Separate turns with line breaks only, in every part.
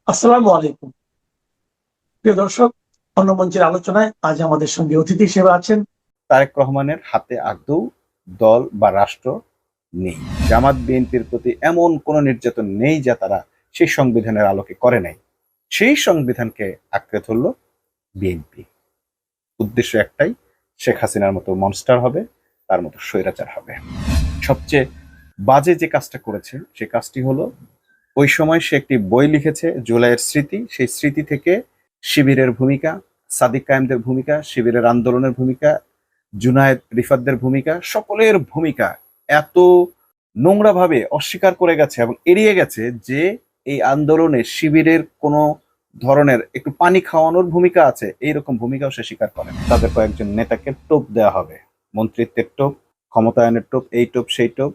আসসালামু আলাইকুম। প্রিয় দর্শক, অন্য মঞ্চের আলোচনায় আজ আমাদের সঙ্গে অতিথি হিসেবে আছেন
তারেক রহমানের হাতে আদৌ দল বা রাষ্ট্র নেই। জামাত বিএনপির প্রতি এমন কোনো নির্যাতন নেই যা তারা সেই সংবিধানের আলোকে করে নাই। সেই সংবিধানকে আঁকড়ে ধরল বিএনপি। উদ্দেশ্য একটাই, শেখ হাসিনার মতো মনস্টার হবে, তার মতো স্বৈরাচার হবে। সবচেয়ে বাজে যে কাজটা করেছে সে কাজটি হলো, ওই সময় সে একটি বই লিখেছে জুলাইয়ের স্মৃতি। সেই স্মৃতি থেকে শিবিরের ভূমিকা, সাদিক কায়েমদের ভূমিকা, শিবিরের আন্দোলনের ভূমিকা, জুনায়েদ রিফাতদের ভূমিকা, সকলের ভূমিকা এত নোংরাভাবে অস্বীকার করে গেছে এবং এড়িয়ে গেছে যে এই আন্দোলনে শিবিরের কোনো ধরনের একটু পানি খাওয়ানোর ভূমিকা আছে, এইরকম ভূমিকাও সে স্বীকার করে না। তাদের কয়েকজন নেতাকে টোপ দেওয়া হবে, মন্ত্রিত্বের টোপ, ক্ষমতায়নের টোপ, এই টোপ সেই টোপ,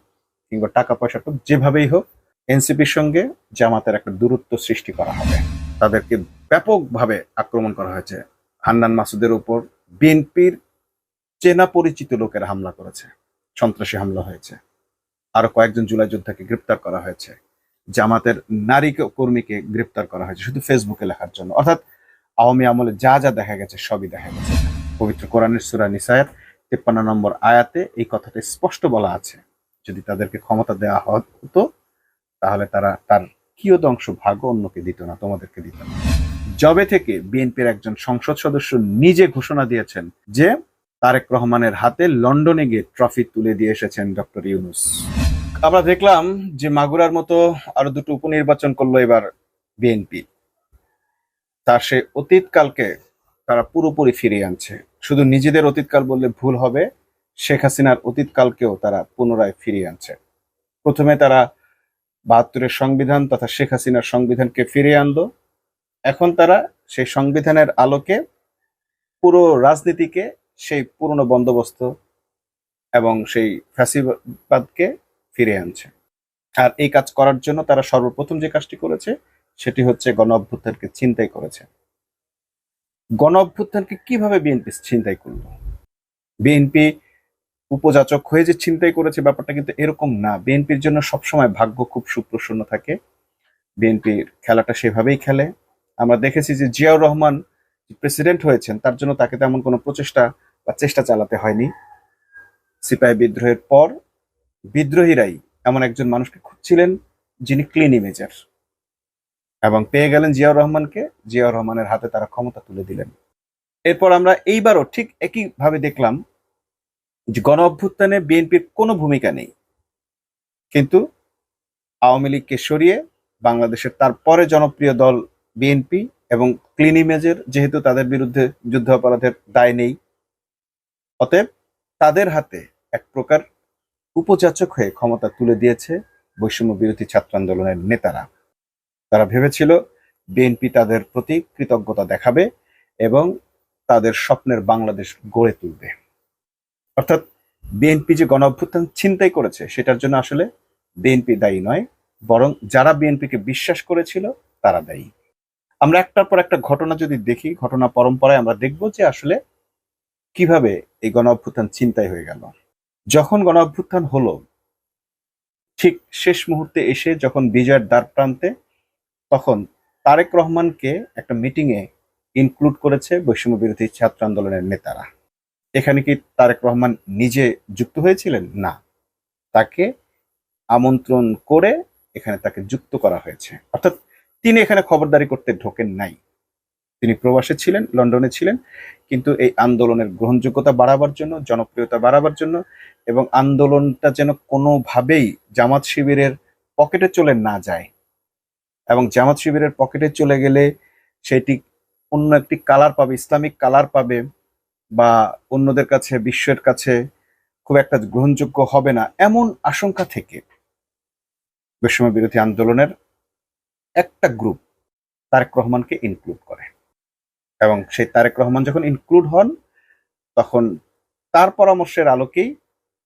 কিংবা টাকা পয়সা টোপ, যেভাবেই হোক এনসিপির সঙ্গে জামাতের একটা দূরত্ব সৃষ্টি করা হবে। তাদেরকে ব্যাপকভাবে আক্রমণ করা হয়েছে। হান্নান মাসুদের উপর বিএনপির চেনা পরিচিত লোকেরা হামলা করেছে, সন্ত্রাসী হামলা হয়েছে। আরো কয়েকজন জুলাই যোদ্ধাকে গ্রেপ্তার করা হয়েছে। জামাতের নারী কর্মীকে গ্রেপ্তার করা হয়েছে শুধু ফেসবুকে লেখার জন্য। অর্থাৎ আওয়ামী আমলে যা যা দেখা গেছে সবই দেখা গেছে। পবিত্র কোরআনের সূরা নিসায়ের 53 নম্বর আয়াতে এই কথাটা স্পষ্ট বলা আছে, যদি তাদেরকে ক্ষমতা দেওয়া হতো তাহলে তারা তার কিয়দংশ ভাগও অন্যকে দিত না, তোমাদেরকে দিত না। জবে থেকে বিএনপির একজন সংসদ সদস্য নিজে ঘোষণা দিয়েছেন যে তারেক রহমানের হাতে লন্ডনে গিয়ে ট্রফি তুলে দিয়ে এসেছেন ডক্টর ইউনূস। আমরা দেখলাম যে মাগুরার মতো আরো দুটো উপনির্বাচন করলো এবার বিএনপি। তার সে অতীতকালকে তারা পুরোপুরি ফিরিয়ে আনছে। শুধু নিজেদের অতীতকাল বললে ভুল হবে, শেখ হাসিনার অতীতকালকেও তারা পুনরায় ফিরিয়ে আনছে। প্রথমে তারা ৭২-এর সংবিধান তথা শেখ হাসিনার সংবিধানকে ফিরিয়ে আনলো। এখন তারা সেই সংবিধানের আলোকে পুরো রাজনীতিকে, সেই পুরনো বন্দোবস্ত এবং সেই ফ্যাসিবাদকে ফিরিয়ে আনছে। আর এই কাজ করার জন্য তারা সর্বপ্রথম যে কাজটি করেছে সেটি হচ্ছে গণ অভ্যুত্থানকে ছিনতাই করেছে। গণ অভ্যুত্থানকে কিভাবে বিএনপি ছিনতাই করলো? বিএনপি উপযাচক হয়ে যে ছিনতাই করেছে ব্যাপারটা কিন্তু এরকম না। বিএনপির জন্য সবসময় ভাগ্য খুব সুপ্রসন্ন থাকে। বিএনপির খেলাটা সেভাবেই খেলে। আমরা দেখেছি যে জিয়াউর রহমান প্রেসিডেন্ট হয়েছেন, তার জন্য তাকে তেমন কোনো প্রচেষ্টা বা চেষ্টা চালাতে হয়নি। সিপাহী বিদ্রোহের পর বিদ্রোহীরাই এমন একজন মানুষকে খুঁজছিলেন যিনি ক্লিন ইমেজের, এবং পেয়ে গেলেন জিয়াউর রহমানকে। জিয়াউর রহমানের হাতে তারা ক্ষমতা তুলে দিলেন। এরপর আমরা এইবারও ঠিক একইভাবে দেখলাম যে গণ অভ্যুত্থানে বিএনপির কোনো ভূমিকা নেই, কিন্তু আওয়ামী লীগকে সরিয়ে বাংলাদেশের তারপরে জনপ্রিয় দল বিএনপি, এবং ক্লিন ইমেজের যেহেতু তাদের বিরুদ্ধে যুদ্ধ অপরাধের দায় নেই, অতএব তাদের হাতে এক প্রকার উপযাচক হয়ে ক্ষমতা তুলে দিয়েছে বৈষম্য বিরোধী ছাত্র আন্দোলনের নেতারা। তারা ভেবেছিল বিএনপি তাদের প্রতি কৃতজ্ঞতা দেখাবে এবং তাদের স্বপ্নের বাংলাদেশ গড়ে তুলবে। অর্থাৎ বিএনপি যে গণ অভ্যুত্থান ছিনতাই করেছে সেটার জন্য আসলে বিএনপি দায়ী নয়, বরং যারা বিএনপিকে বিশ্বাস করেছিল তারা দায়ী। আমরা একটার পর একটা ঘটনা যদি দেখি, ঘটনা পরম্পরায় আমরা দেখব যে আসলে কিভাবে এই গণ অভ্যুত্থান ছিনতাই হয়ে গেল। যখন গণ অভ্যুত্থান হলো, ঠিক শেষ মুহূর্তে এসে যখন বিজয়ের দ্বার প্রান্তে, তখন তারেক রহমানকে একটা মিটিং এ ইনক্লুড করেছে বৈষম্য বিরোধী ছাত্র আন্দোলনের নেতারা। এখানে কি তারেক রহমান নিজে যুক্ত হয়েছিলেন? না, তাকে আমন্ত্রণ করে এখানে তাকে যুক্ত করা হয়েছে। অর্থাৎ তিনি এখানে খবরদারি করতে ঢোকেন নাই। তিনি প্রবাসে ছিলেন, লন্ডনে ছিলেন, কিন্তু এই আন্দোলনের গ্রহণযোগ্যতা বাড়াবার জন্য, জনপ্রিয়তা বাড়াবার জন্য, এবং আন্দোলনটা যেন কোনোভাবেই জামাত শিবিরের পকেটে চলে না যায়, এবং জামাত শিবিরের পকেটে চলে গেলে সেটি অন্য একটি কালার পাবে, ইসলামিক কালার পাবে, বা অন্যদের কাছে, বিশ্বের কাছে খুব একটা গ্রহণযোগ্য হবে না, এমন আশঙ্কা থেকে বৈষম্য বিরোধী আন্দোলনের একটা গ্রুপ তারেক রহমানকে ইনক্লুড করে। এবং সেই তারেক রহমান যখন ইনক্লুড হন, তখন তার পরামর্শের আলোকেই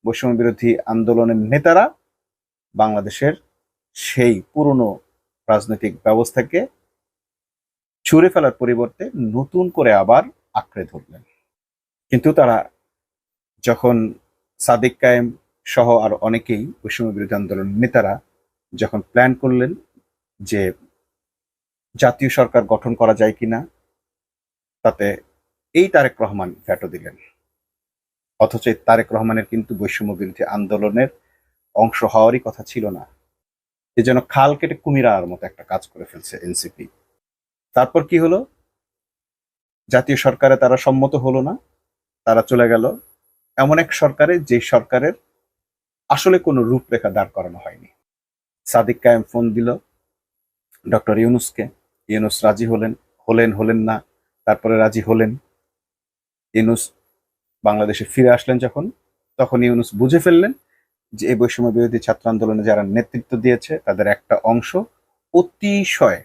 বৈষম্য বিরোধী আন্দোলনের নেতারা বাংলাদেশের সেই পুরনো রাজনৈতিক ব্যবস্থাকে ছুঁড়ে ফেলার পরিবর্তে নতুন করে আবার আঁকড়ে ধরলেন। কিন্তু তারা যখন সাদিক কায়েম সহ আর অনেকেই বৈষম্য বিরোধী আন্দোলনের নেতারা যখন প্ল্যান করলেন যে জাতীয় সরকার গঠন করা যায় কিনা, তাতে এই তারেক রহমান ভেটো দিলেন। অথচ এই তারেক রহমানের কিন্তু বৈষম্য বিরোধী আন্দোলনের অংশ হওয়ারই কথা ছিল না। এ যেন খাল কেটে কুমিরার মতো একটা কাজ করে ফেলছে এনসিপি। তারপর কি হলো? জাতীয় সরকারে তারা সম্মত হলো না, তারা চলে গেল এমন এক সরকারে যে সরকারের আসলে কোনো রূপরেখা দাঁড় করানো হয়নি। সাদিক কায়েম ফোন দিল ডক্টর ইউনূসকে, ইউনূস রাজি হলেন না, তারপরে রাজি হলেন। ইউনূস বাংলাদেশে ফিরে আসলেন যখন, তখন ইউনূস বুঝে ফেললেন যে এই বৈষম্য বিরোধী ছাত্র আন্দোলনে যারা নেতৃত্ব দিয়েছে তাদের একটা অংশ অতিশয়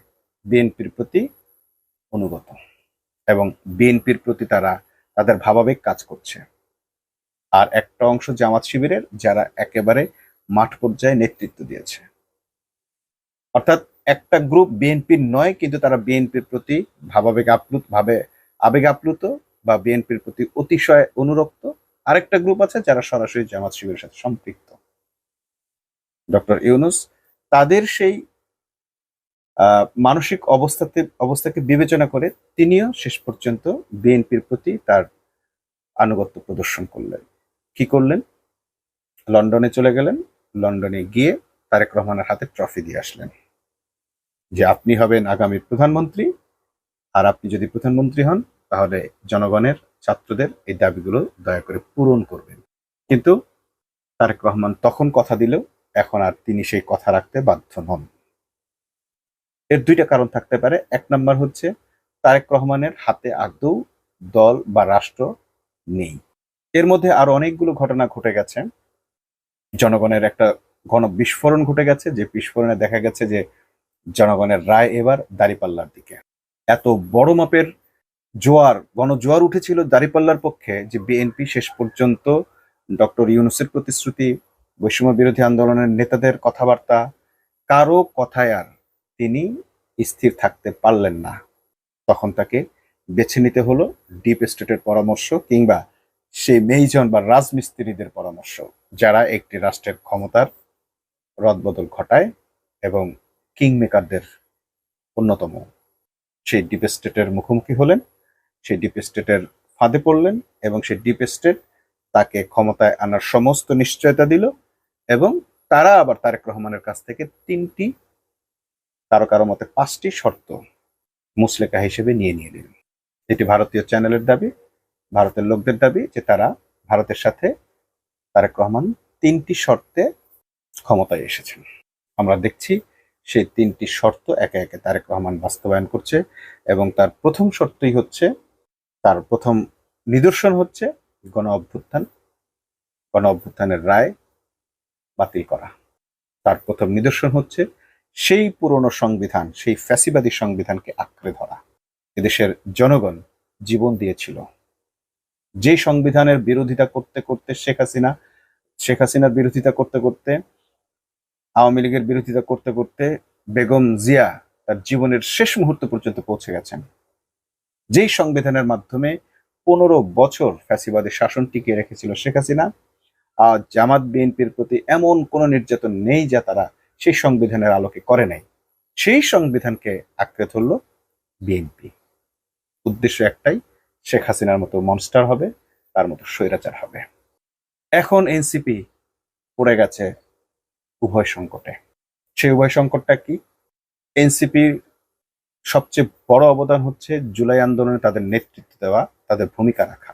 বিএনপির প্রতি অনুগত, এবং বিএনপির প্রতি তারা তাদের ভাবাবেগ কাজ করছে। আর একটা অংশ জামাত শিবিরের, যারা একেবারে মাঠ পর্যায়ে নেতৃত্ব দিয়েছে। অর্থাৎ একটা গ্রুপ বিএনপির নয়, কিন্তু তারা বিএনপির প্রতি আবেগ আপ্লুত বা বিএনপির প্রতি অতিশয় অনুরক্ত। আরেকটা গ্রুপ আছে যারা সরাসরি জামাত শিবিরের সাথে সম্পৃক্ত। ডক্টর ইউনূস তাদের সেই মানসিক অবস্থাকে বিবেচনা করে তিনিও শেষ পর্যন্ত বিএনপির প্রতি তার আনুগত্য প্রদর্শন করলেন। কি করলেন? লন্ডনে চলে গেলেন। লন্ডনে গিয়ে তারেক রহমানের হাতে ট্রফি দিয়ে আসলেন যে আপনি হবেন আগামীর প্রধানমন্ত্রী, আর আপনি যদি প্রধানমন্ত্রী হন তাহলে জনগণের, ছাত্রদের এই দাবিগুলো দয়া করে পূরণ করবেন। কিন্তু তারেক রহমান তখন কথা দিলেও এখন আর তিনি সেই কথা রাখতে বাধ্য নন। এর দুইটা কারণ থাকতে পারে। এক নাম্বার হচ্ছে তারেক রহমানের হাতে আদৌ দল বা রাষ্ট্র নেই। এর মধ্যে আরো অনেকগুলো ঘটনা ঘটে গেছে। জনগণের একটা গণবিস্ফোরণ ঘটে গেছে, যে বিস্ফোরণে দেখা গেছে যে জনগণের রায় এবার দাঁড়িপাল্লার দিকে। এত বড় মাপের গণজোয়ার উঠেছিল দাঁড়িপাল্লার পক্ষে যে বিএনপি শেষ পর্যন্ত ডক্টর ইউনূসের প্রতিশ্রুতি, বৈষম্য বিরোধী আন্দোলনের নেতাদের কথাবার্তা, কারো কথায় আর তিনি স্থির থাকতে পারলেন না। তখন তাকে বেছে নিতে হলো ডিপ স্টেটের পরামর্শ, কিংবা সেই মেইজন বা রাজমিস্ত্রিদের পরামর্শ, যারা একটি রাষ্ট্রের ক্ষমতার রদবদল ঘটায় এবং কিংমেকারদের অন্যতম। সেই ডিপ স্টেটের মুখোমুখি হলেন, সেই ডিপ স্টেটের ফাঁদে পড়লেন, এবং সেই ডিপ স্টেট তাকে ক্ষমতায় আনার সমস্ত নিশ্চয়তা দিল, এবং তারা আবার তারেক রহমানের কাছ থেকে কারো মতে 5টি শর্ত মুচলেকা হিসেবে নিয়ে নিলেন। এটি ভারতীয় চ্যানেলের দাবি, ভারতের লোকদের দাবি যে তারা ভারতের সাথে তারেক রহমান 3টি শর্তে ক্ষমতায় এসেছেন। আমরা দেখছি সেই 3টি শর্ত একে একে তারেক রহমান বাস্তবায়ন করছে, এবং তার প্রথম শর্তই হচ্ছে, তার প্রথম নিদর্শন হচ্ছে গণ অভ্যুত্থানের রায় বাতিল করা। তার প্রথম নিদর্শন হচ্ছে সেই পুরনো সংবিধান, সেই ফ্যাসিবাদী সংবিধানকে আঁকড়ে ধরা। এদেশের জনগণ জীবন দিয়েছিল যে সংবিধানের বিরোধিতা করতে করতে, শেখ হাসিনার বিরোধিতা করতে করতে, আওয়ামী লীগের বিরোধিতা করতে করতে বেগম জিয়া তার জীবনের শেষ মুহূর্ত পর্যন্ত পৌঁছে গেছেন। যেই সংবিধানের মাধ্যমে 15 বছর ফ্যাসিবাদী শাসন টিকিয়ে রেখেছিল শেখ হাসিনা, আজ জামাত বিএনপির প্রতি এমন কোন নির্যাতন নেই যা তারা সেই সংবিধানের আলোকে করে নাই। সেই সংবিধানকে আঁকড়ে ধরল বিএনপি। উদ্দেশ্য একটাই, শেখ হাসিনার মতো মনস্টার হবে, তার মতো স্বৈরাচার হবে। এখন এনসিপি পড়ে গেছে উভয় সংকটে। সেই উভয় সংকটটা কি? এনসিপির সবচেয়ে বড় অবদান হচ্ছে জুলাই আন্দোলনে তাদের নেতৃত্ব দেওয়া, তাদের ভূমিকা রাখা,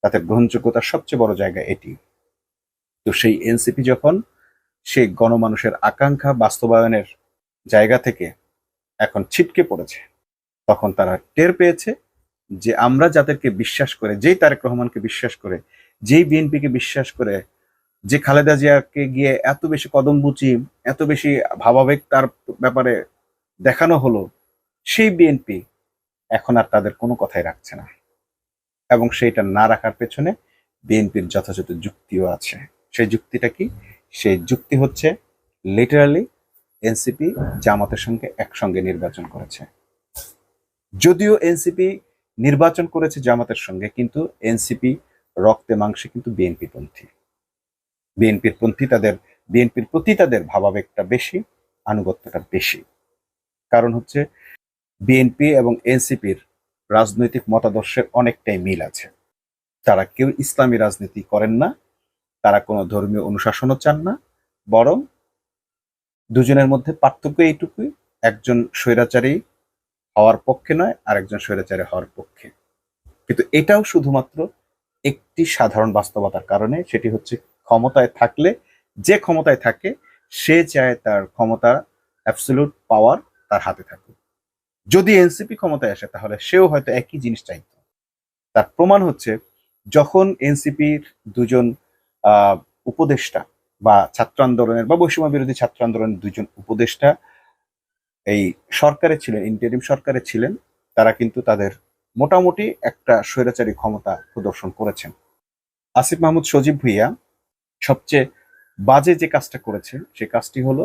তাদের গ্রহণযোগ্যতার সবচেয়ে বড় জায়গা এটি। তো সেই এনসিপি যখন সেই গণমানুষের আকাঙ্ক্ষা বাস্তবায়নের জায়গা থেকে এখন ছিটকে পড়েছে, তখন তারা টের পেয়েছে যে আমরা যাদেরকে বিশ্বাস করে, যেই তারেক রহমানকে বিশ্বাস করে, যেই বিএনপিকে বিশ্বাস করে, যে খালেদা জিয়াকে গিয়ে এত বেশি কদমবুচি, এত বেশি ভাবাবেগ তার ব্যাপারে দেখানো হলো, সেই বিএনপি এখন আর তাদের কোনো কথাই রাখছে না। এবং সেইটা না রাখার পেছনে বিএনপির যথাযথ যুক্তিও আছে। সেই যুক্তিটা কি? সেই যুক্তি হচ্ছে লিটারালি এনসিপি জামাতের সঙ্গে একসঙ্গে নির্বাচন করেছে। যদিও এনসিপি নির্বাচন করেছে জামাতের সঙ্গে, কিন্তু এনসিপি রক্তে মাংসে কিন্তু বিএনপির প্রতি তাদের ভাবাবেগটা বেশি, আনুগত্যটা বেশি। কারণ হচ্ছে বিএনপি এবং এনসিপির রাজনৈতিক মতাদর্শের অনেকটাই মিল আছে। তারা কেউ ইসলামী রাজনীতি করেন না, তারা কোনো ধর্মীয় অনুশাসনও চান না, বরং দুজনের মধ্যে পার্থক্য এইটুকুই, একজন স্বৈরাচারী হওয়ার পক্ষে নয়, আর একজন স্বৈরাচারী হওয়ার পক্ষে। কিন্তু এটাও শুধুমাত্র একটি সাধারণ বাস্তবতার কারণে, সেটি হচ্ছে ক্ষমতায় থাকলে, যে ক্ষমতায় থাকে সে চায় তার ক্ষমতা, অ্যাবসলিউট পাওয়ার তার হাতে থাকুক। যদি এনসিপি ক্ষমতায় আসে তাহলে সেও হয়তো একই জিনিস চাইতো। তার প্রমাণ হচ্ছে যখন এনসিপির দুজন উপদেষ্টা বা ছাত্র আন্দোলনের বা বৈষম্য বিরোধী ছাত্র আন্দোলনের দুজন উপদেষ্টা এই সরকারে ছিলেন, ইন্টারিম সরকারে ছিলেন, তারা কিন্তু তাদের মোটামুটি একটা স্বৈরাচারী ক্ষমতা প্রদর্শন করেছেন। আসিফ মাহমুদ সজীব ভুইয়া সবচেয়ে বাজে যে কাজটা করেছে সে কাজটি হলো,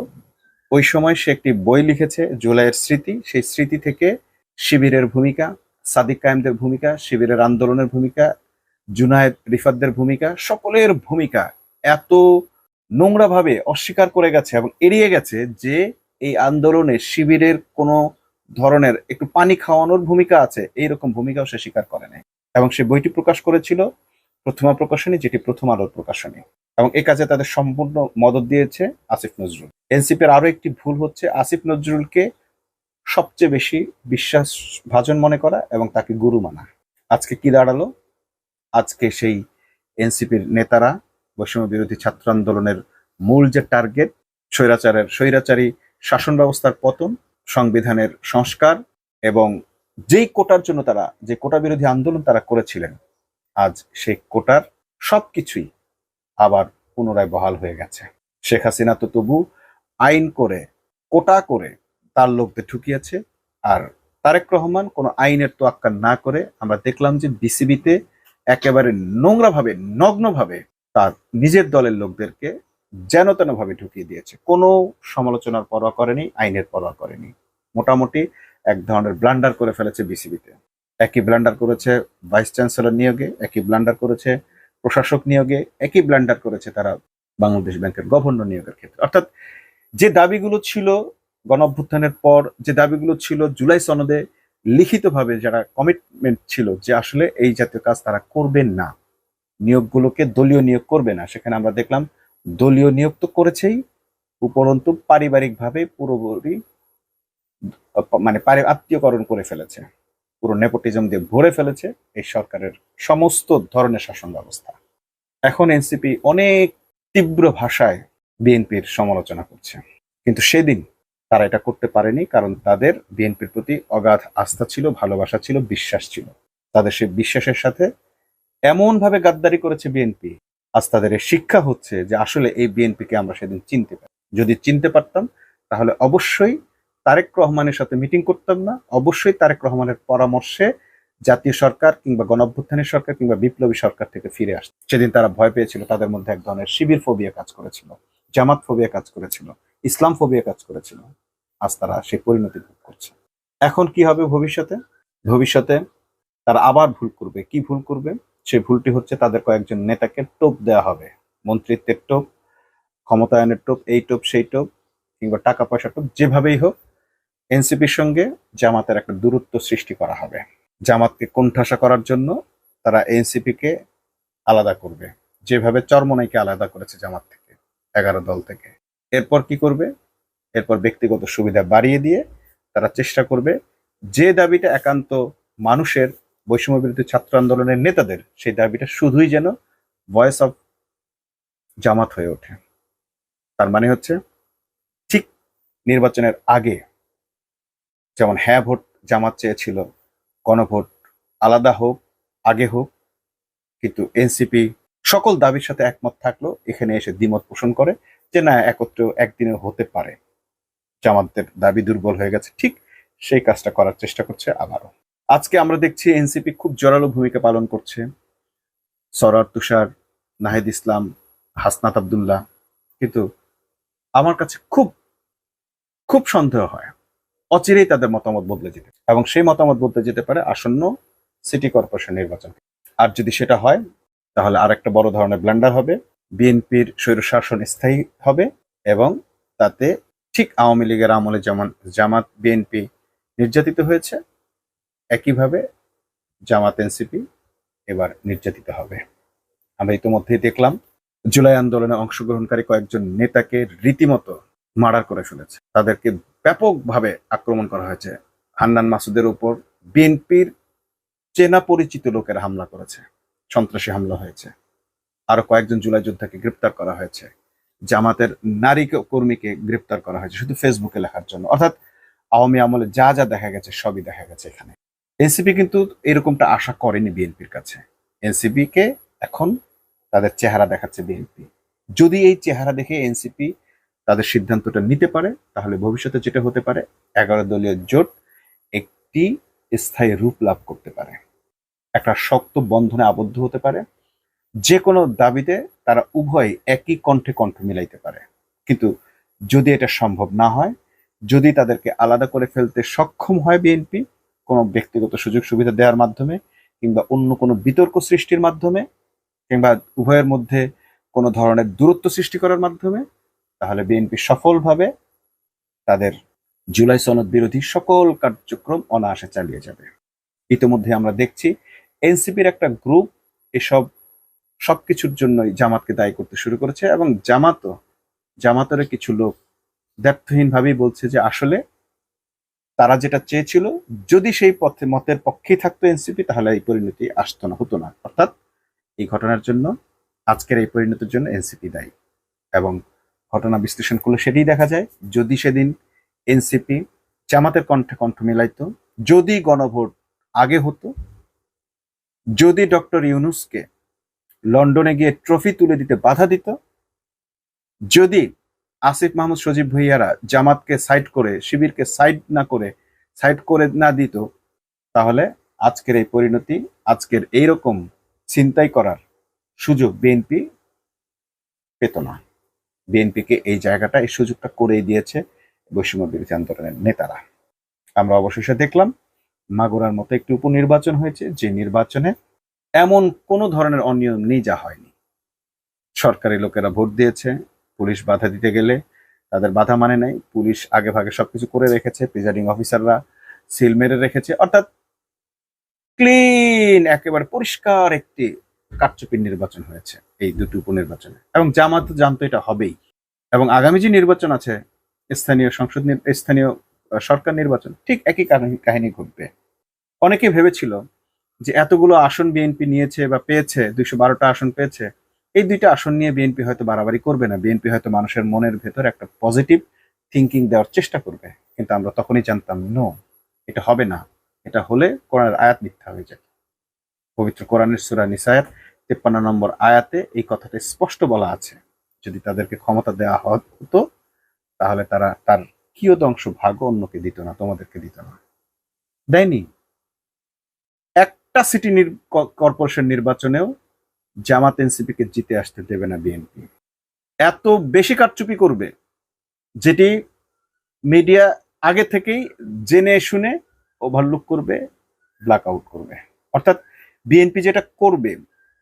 ওই সময় সে একটি বই লিখেছে জুলাইয়ের স্মৃতি, সেই স্মৃতি থেকে শিবিরের ভূমিকা, সাদিক কায়েমদের ভূমিকা, শিবিরের আন্দোলনের ভূমিকা, জুনায়েদ রিফাতদের ভূমিকা, সকলের ভূমিকা এত নোংরাভাবে অস্বীকার করে গেছে এবং এড়িয়ে গেছে যে এই আন্দোলনে শিবিরের কোনো ধরনের একটু পানি খাওয়ানোর ভূমিকা আছে, এইরকম ভূমিকাও সে স্বীকার করে নাই। এবং সে বইটি প্রকাশ করেছিল প্রথমা প্রকাশনী, যেটি প্রথম আলোর প্রকাশনী, এবং এ কাজে তাদের সম্পূর্ণ মদত দিয়েছে আসিফ নজরুল। এনসিপির আরো একটি ভুল হচ্ছে আসিফ নজরুলকে সবচেয়ে বেশি বিশ্বাসভাজন মনে করা এবং তাকে গুরু মানা। আজকে কি দাঁড়ালো? আজকে সেই এনসিপির নেতারা বৈষম্য বিরোধী ছাত্র আন্দোলনের মূল যে টার্গেট, স্বৈরাচারী শাসন ব্যবস্থার পতন, সংবিধানের সংস্কার এবং যেই কোটার জন্য তারা, যে কোটা বিরোধী আন্দোলন তারা করেছিলেন, আজ সেই কোটার সবকিছুই আবার পুনরায় বহাল হয়ে গেছে। শেখ হাসিনা তো তবু আইন করে, কোটা করে তার লোকদের ঢুকিয়েছে, আর তারেক রহমান কোনো আইনের তোয়াক্কা না করে আমরা দেখলাম যে বিসিবিতে একেবারে নোংরাভাবে, নগ্নভাবে তার নিজের দলের লোকদেরকে যেন তেন ভাবে ঢুকিয়ে দিয়েছে। কোনো সমালোচনার পরোয়া করেনি, আইনের পরোয়া করেনি। মোটামুটি এক ধরনের ব্লান্ডার করে ফেলেছে বিসিবিতে। একই ব্লান্ডার করেছে ভাইস চ্যান্সেলর নিয়োগে, একই ব্লান্ডার করেছে প্রশাসক নিয়োগে, একই ব্লান্ডার করেছে তারা বাংলাদেশ ব্যাংকের গভর্নর নিয়োগের ক্ষেত্রে। অর্থাৎ যে দাবিগুলো ছিল গণঅভ্যুত্থানের পর, যে দাবিগুলো ছিল জুলাই সনদে লিখিতভাবে, যারা কমিটমেন্ট ছিল যে আসলে এই জাতীয় কাজ তারা করবেন না, নিয়োগগুলোকে দলীয় নিয়োগ করবে না, সেখানে আমরা দেখলাম দলীয় নিয়োগ তো করেছেই, উপরন্তু পারিবারিকভাবে পুরোপুরি মানে আত্মীয়করণ করে ফেলেছে, পুরো নেপোটিজম দিয়ে ভরে ফেলেছে এই সরকারের সমস্ত ধরনের শাসন ব্যবস্থা। এখন এনসিপি অনেক তীব্র ভাষায় বিএনপির সমালোচনা করছে, কিন্তু সেদিন তারা এটা করতে পারেনি, কারণ তাদের বিএনপির প্রতি অগাধ আস্থা ছিল, ভালোবাসা ছিল, বিশ্বাস ছিল। তাদের সেই বিশ্বাসের সাথে এমন ভাবে গাদ্দারি করেছে বিএনপি, আজ তাদের শিক্ষা হচ্ছে যে আসলে এই বিএনপিকে আমরা সেদিন চিনতে পারি। যদি চিনতে পারতাম তাহলে অবশ্যই তারেক রহমানের সাথে মিটিং করতাম না, অবশ্যই তারেক রহমানের পরামর্শে জাতীয় সরকার কিংবা গণঅভ্যুত্থানের সরকার কিংবা বিপ্লবী সরকার থেকে ফিরে আসত। সেদিন তারা ভয় পেয়েছিল, তাদের মধ্যে এক ধরনের শিবির ফোবিয়া কাজ করেছিল, জামাত ফোবিয়া কাজ করেছিল, ইসলাম ফোবিয়া কাজ করেছিল। আজ তারা সেই পরিণতি ভোগ করছে। এখন কি হবে ভবিষ্যতে? ভবিষ্যতে তারা আবার ভুল করবে। কি ভুল করবে? সেই ভুলটি হচ্ছে তাদের কয়েকজন নেতাকে টোপ দেওয়া হবে, মন্ত্রিত্বের টোপ, ক্ষমতায়নের টোপ, এই টোপ সেই টোপ, কিংবা টাকা পয়সা টোপ, যেভাবেই হোক এনসিপির সঙ্গে জামাতের একটা দূরত্ব সৃষ্টি করা হবে। জামাতকে কোণঠাসা করার জন্য তারা এনসিপি কে আলাদা করবে, যেভাবে চরমনাইকে আলাদা করেছে জামাত থেকে, 11 দল থেকে। এরপর কি করবে? এরপর ব্যক্তিগত সুবিধা বাড়িয়ে দিয়ে তারা চেষ্টা করবে যে দাবিটা একান্ত মানুষের, বৈষম্য বিরোধী ছাত্র আন্দোলনের নেতাদের, সেই দাবিটা শুধুই যেন ভয়েস অফ জামাত হয়ে ওঠে। তার মানে হচ্ছে ঠিক নির্বাচনের আগে যেমন হ্যাঁ ভোট জামাত চেয়েছিল, গণভোট আলাদা হোক, আগে হোক, কিন্তু এনসিপি সকল দাবির সাথে একমত থাকলো, এখানে এসে দ্বিমত পোষণ করে যে না, একত্র একদিনে হতে পারে, জামাতদের দাবি দুর্বল হয়ে গেছে। ঠিক সেই কাজটা করার চেষ্টা করছে আবারও। আজকে আমরা দেখছি এনসিপি খুব জোরালো ভূমিকা পালন করছে, সরার তুষার, নাহিদ ইসলাম, হাসনাত আব্দুল্লাহ। কিন্তু আমার কাছে খুব খুব সন্দেহ হয় অচিরেই তাদের মতামত বদলে যেতে, এবং সেই মতামত বদলে যেতে পারে আসন্ন সিটি কর্পোরেশন নির্বাচন। আর যদি সেটা হয় তাহলে আর একটা বড় ধরনের ব্লান্ডার হবে, বিএনপির স্বৈরশাসন স্থায়ী হবে, এবং তাতে ঠিক আওয়ামী লীগের আমলে যেমন জামাত বিএনপি নির্যাতিত হয়েছে, একইভাবে জামাত এনসিপি এবার নির্যাতিত হবে। আমরা ইতিমধ্যেই দেখলাম জুলাই আন্দোলনে অংশগ্রহণকারী কয়েকজন নেতাকে রীতিমতো মার্ডার করে ফেলেছে, তাদেরকে ব্যাপকভাবে আক্রমণ করা হয়েছে। হান্নান মাসুদের উপর বিএনপির চেনা পরিচিত লোকেরা হামলা করেছে, সন্ত্রাসী হামলা হয়েছে। আরো কয়েকজন জুলাই যোদ্ধাকে গ্রেপ্তার করা হয়েছে, জামাতের নারী কর্মীকে গ্রেপ্তার করা হয়েছে শুধু ফেসবুকে লেখার জন্য। অর্থাৎ আওয়ামী আমলে যা যা দেখা গেছে সবই দেখা গেছে এখানে। এনসিপি কিন্তু এরকমটা আশা করেনি বিএনপির কাছে। এনসিপি কে এখন তাদের চেহারা দেখাচ্ছে বিএনপি। যদি এই চেহারা দেখে এনসিপি তাদের সিদ্ধান্তটা নিতে পারে, তাহলে ভবিষ্যতে যেটা হতে পারে, 11 দলীয় জোট একটি স্থায়ী রূপ লাভ করতে পারে, একটা শক্ত বন্ধনে আবদ্ধ হতে পারে। যে কোনো দাবিতে তারা উভয় একই কণ্ঠে কণ্ঠ মিলাইতে পারে। কিন্তু যদি এটা সম্ভব না হয়, যদি তাদেরকে আলাদা করে ফেলতে সক্ষম হয় বিএনপি কোনো ব্যক্তিগত সুযোগ সুবিধা দেওয়ার মাধ্যমে, কিংবা অন্য কোনো বিতর্ক সৃষ্টির মাধ্যমে, কিংবা উভয়ের মধ্যে কোনো ধরনের দূরত্ব সৃষ্টি করার মাধ্যমে, তাহলে বিএনপি সফলভাবে তাদের জুলাই সনদ বিরোধী সকল কার্যক্রম অনায়াসে চালিয়ে যাবে। ইতিমধ্যে আমরা দেখছি এনসিপির একটা গ্রুপ এসব সবকিছুর জন্যই জামাতকে দায়ী করতে শুরু করেছে, এবং জামাতের কিছু লোক দ্ব্যর্থহীন ভাবেই বলছে যে আসলে তারা যেটা চেয়েছিল, যদি সেই মতের পক্ষেই থাকতো এনসিপি, তাহলে এই পরিণতি আসতো না, হতো না। অর্থাৎ এই ঘটনার জন্য, আজকের এই পরিণতির জন্য এনসিপি দায়ী। এবং ঘটনা বিশ্লেষণ করলে সেটাই দেখা যায়, যদি সেদিন এনসিপি জামাতের কণ্ঠে কণ্ঠ মিলাইতো, যদি গণভোট আগে হতো, যদি ডক্টর ইউনূসকে লন্ডনে গিয়ে ট্রফি তুলে দিতে বাধা দিত, যদি আসিফ মাহমুদ সজীব ভুইয়ারা জামাতকে সাইড করে, শিবিরকে সাইড করে না দিত, তাহলে আজকের এই পরিণতি, আজকের এইরকম ছিনতাই করার সুযোগ বিএনপি পেত না। বিএনপিকে এই জায়গাটা, এই সুযোগটা করেই দিয়েছে বৈষম্য বিরোধী আন্দোলনের নেতারা। আমরা অবশেষে দেখলাম মাগুরার মতো একটি উপনির্বাচন হয়েছে, যে নির্বাচনে এমন কোনো ধরনের অনিয়ম নেই যা হয়নি। সরকারি লোকেরা ভোট দিয়েছে, পুলিশ বাধা দিতে গেলে তাদের বাধা মানে নাই, পুলিশ আগে ভাগে সবকিছু করে রেখেছে, প্রিজাইডিং অফিসাররা সিল মেরে রেখেছে। অর্থাৎ ক্লিন, একেবারে পরিষ্কার একটি কারচুপির নির্বাচন হয়েছে এই দুটি উপনির্বাচনে। এবং জামাত জানতো এটা হবেই, এবং আগামী যে নির্বাচন আছে, স্থানীয় সরকার নির্বাচন, ঠিক একই কাহিনী ঘটবে। অনেকে ভেবেছিল যে এতগুলো আসন বিএনপি নিয়েছে বা পেয়েছে, 212টা আসন পেয়েছে, এই 2টা আসন নিয়ে বিএনপি হয়তো বাড়াবাড়ি করবে না, বিএনপি হয়তো মানুষের মনের ভেতর একটা পজিটিভ থিঙ্কিং দেওয়ার চেষ্টা করবে। কিন্তু আমরা তখনই জানতাম, নো, এটা হবে না। এটা হলে কোরআনের আয়াত মিথ্যা হয়ে যায়। পবিত্র কোরআনের সূরা নিসায়ের 53 নম্বর আয়াতে এই কথাটা স্পষ্ট বলা আছে, যদি তাদেরকে ক্ষমতা দেওয়া হতো, তাহলে তারা তার কিয়দংশ ভাগ অন্যকে দিত না, তোমাদেরকে দিত না। দেয়নি। একটা সিটি কর্পোরেশন নির্বাচনেও জামাত এনসিপিকে জিতে আসতে দেবে না বিএনপি। এত বেশি কারচুপি করবে, যেটি মিডিয়া আগে থেকেই জেনে শুনে ওভারলুক করবে, ব্ল্যাক আউট করবে। অর্থাৎ বিএনপি যেটা করবে,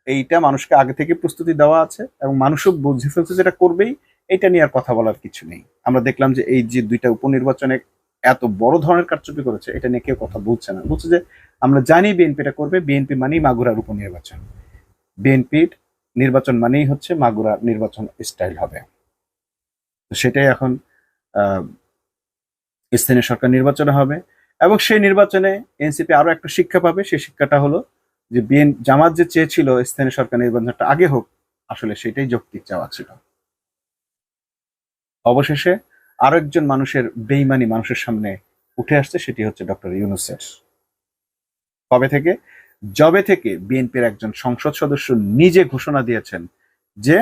এইটা মানুষকে আগে থেকে প্রস্তুতি দেওয়া আছে, এবং মানুষও বুঝে ফেলছে যেটা করবেই, এটা নিয়ে আর কথা বলার কিছু নেই। আমরা দেখলাম যে এই যে 2টা উপনির্বাচনে এত বড় ধরনের কারচুপি করেছে, এটা নিয়ে কেউ কথা বলছে না, বলছে যে আমরা জানি বিএনপি এটা করবে, বিএনপি মানেই মাগুরার উপনির্বাচন, বিএনপির নির্বাচন মানেই হচ্ছে মাগুরা নির্বাচন স্টাইল হবে। তো সেটাই এখন স্থানীয় সরকার নির্বাচনে হবে, এবং সেই নির্বাচনে এনসিপি আরো একটা শিক্ষা পাবে। সেই শিক্ষাটা হলো যে জামাত যে চেয়েছিল স্থানীয় সরকার নির্বাচনটা আগে হোক, আসলে সেটাই যৌক্তিক চাওয়া ছিল। অবশেষে আরো একজন মানুষের বেইমানি মানুষের সামনে উঠে আসছে, সেটি হচ্ছে ডক্টর ইউনূসের। কবে থেকে? যবে থেকে বিএনপির একজন সংসদ সদস্য নিজে ঘোষণা দিয়েছেন যে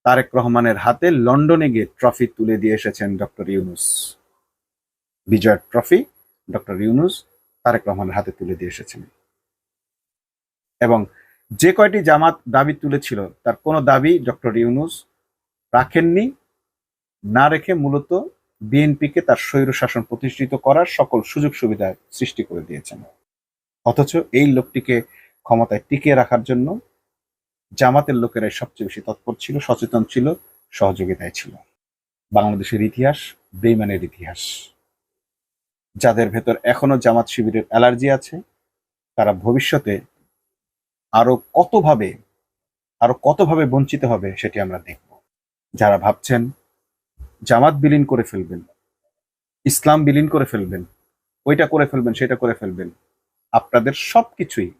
তারেক রহমানের হাতে লন্ডনে গিয়ে ট্রফি তুলে দিয়ে এসেছেন ডক্টর ইউনূস। বিজয়ের ট্রফি ডক্টর ইউনূস তারেক রহমানের হাতে তুলে দিয়ে এসেছেন। এবং যে কয়টি জামাত দাবি তুলেছিল, তার কোনো দাবি ডক্টর ইউনূস রাখেননি, না রেখে মূলত বিএনপিকে তার স্বৈরশাসন প্রতিষ্ঠিত করার সকল সুযোগ সুবিধা সৃষ্টি করে দিয়েছেন। অথচ এই লোকটিকে ক্ষমতায় টিকিয়ে রাখার জন্য জামাতের লোকেরাই সবচেয়ে বেশি তৎপর ছিল, সচেতন ছিল, সহযোগিতায় ছিল। বাংলাদেশের ইতিহাস বেইমানের ইতিহাস। যাদের ভেতর এখনো জামাত শিবিরের অ্যালার্জি আছে, তারা ভবিষ্যতে আরো কতভাবে আরো কতভাবে বঞ্চিত হবে সেটি আমরা দেখব। যারা ভাবছেন জামাত বিলীন করে ফেলবেন, ইসলাম বিলীন করে ফেলবেন, ওইটা করে ফেলবেন, সেটা করে ফেলবেন, আপনাদের সবকিছুই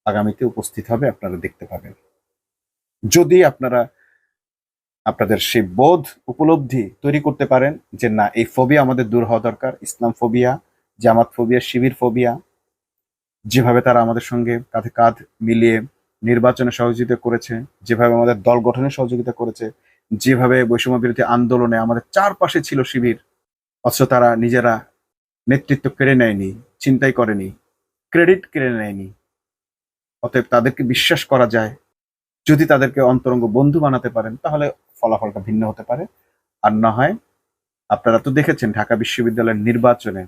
আগামীতে উপস্থিত হবে, আপনারা দেখতে পাবেন। যদি আপনারা আপনাদের সেই বোধ উপলব্ধি তৈরি করতে পারেন যে না, এই ফোবিয়া আমাদের দূর হওয়া দরকার, ইসলাম ফোবিয়া, জামাত ফোবিয়া, শিবির ফোবিয়া, যেভাবে তারা আমাদের সঙ্গে কাঁধে কাঁধ মিলিয়ে নির্বাচনে সহযোগিতা করেছে, যেভাবে আমাদের দল গঠনে সহযোগিতা করেছে, যেভাবে বৈষম্য বিরোধী আন্দোলনে আমাদের চারপাশে ছিল শিবির, অথচ তারা নিজেরা নেতৃত্ব কেড়ে নেয়নি, চিন্তাই করেনি, ক্রেডিট কেড়ে নেয়নি। অতএব তাদেরকে বিশ্বাস করা যায়। যদি তাদেরকে অন্তরঙ্গ বন্ধু বানাতে পারেন তাহলে ফলাফলটা ভিন্ন হতে পারে। আর না হয়, আপনারা তো দেখেছেন ঢাকা বিশ্ববিদ্যালয়ের নির্বাচনে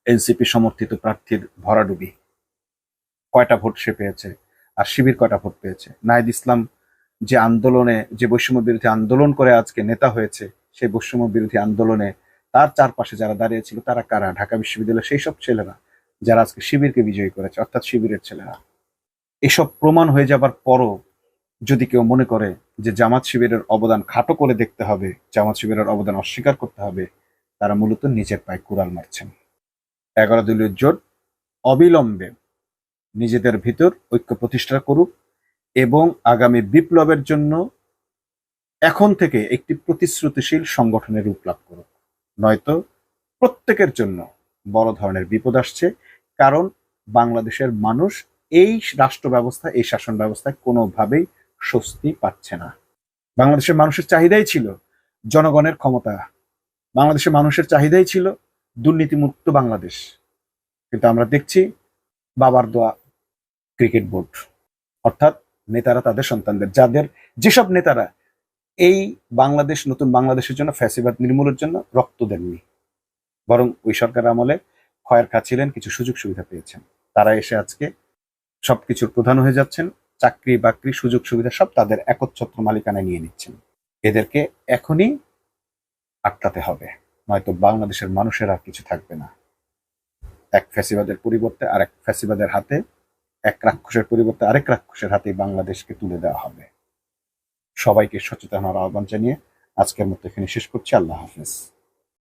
এনসিপি সমর্থিত প্রার্থীর ভরাডুবি, কয়টা ভোট সে পেয়েছে, আর শিবির কয়টা ভোট পেয়েছে। নাহিদ ইসলাম যে আন্দোলনে, যে বৈষম্য বিরোধী আন্দোলন করে আজকে নেতা হয়েছে, সেই বৈষম্য বিরোধী আন্দোলনে তার চারপাশে যারা দাঁড়িয়ে ছিল তারা কারা? ঢাকা বিশ্ববিদ্যালয়ের সেই সব ছেলেরা যারা আজকে শিবিরকে বিজয়ী করেছে, অর্থাৎ শিবিরের ছেলেরা। এসব প্রমাণ হয়ে যাবার পরও যদি কেউ মনে করে যে জামাত শিবিরের অবদান খাটো করে দেখতে হবে, জামাত শিবিরের অবদান অস্বীকার করতে হবে, তারা মূলত নিজের পায়ে কুড়াল মারছেন। 11 দলীয় জোট অবিলম্বে নিজেদের ভিতর ঐক্য প্রতিষ্ঠা করুক এবং আগামী বিপ্লবের জন্য এখন থেকে একটি প্রতিশ্রুতিশীল সংগঠনের রূপ লাভ করুক। নয়তো প্রত্যেকের জন্য বড় ধরনের বিপদ আসছে। কারণ বাংলাদেশের মানুষ এই রাষ্ট্র ব্যবস্থা, এই শাসন ব্যবস্থায় কোনোভাবেই স্বস্তি পাচ্ছে না। বাংলাদেশের মানুষের চাহিদাই ছিল জনগণের ক্ষমতা, বাংলাদেশের মানুষের চাহিদাই ছিল দুর্নীতিমুক্ত বাংলাদেশ। কিন্তু আমরা দেখছি বাবার দোয়া ক্রিকেট বোর্ড, অর্থাৎ নেতারা তাদের সন্তানদের, যেসব নেতারা এই বাংলাদেশ, নতুন বাংলাদেশের জন্য, ফ্যাসিবাদ নির্মূলের জন্য রক্ত দেননি, বরং ওই সরকার আমলে খয়ের খাচ্ছিলেন, কিছু সুযোগ সুবিধা পেয়েছেন, তারা এসে আজকে সবকিছুর প্রধান হয়ে যাচ্ছেন। চাকরি বাকরি, সুযোগ সুবিধা সব তাদের একচ্ছত্র মালিকানায় নিয়ে নিচ্ছেন। এদেরকে এখনই আটকাতে হবে, নয়তো বাংলাদেশের মানুষের আর কিছু থাকবে না। এক ফ্যাসিবাদের পরিবর্তে আরেক ফ্যাসিবাদের হাতে, এক রাক্ষসের পরিবর্তে আরেক রাক্ষসের হাতে বাংলাদেশকে তুলে দেওয়া হবে। সবাইকে সচেতন হওয়ার আহ্বান জানিয়ে আজকের মতো এখানে শেষ করছি। আল্লাহ হাফেজ।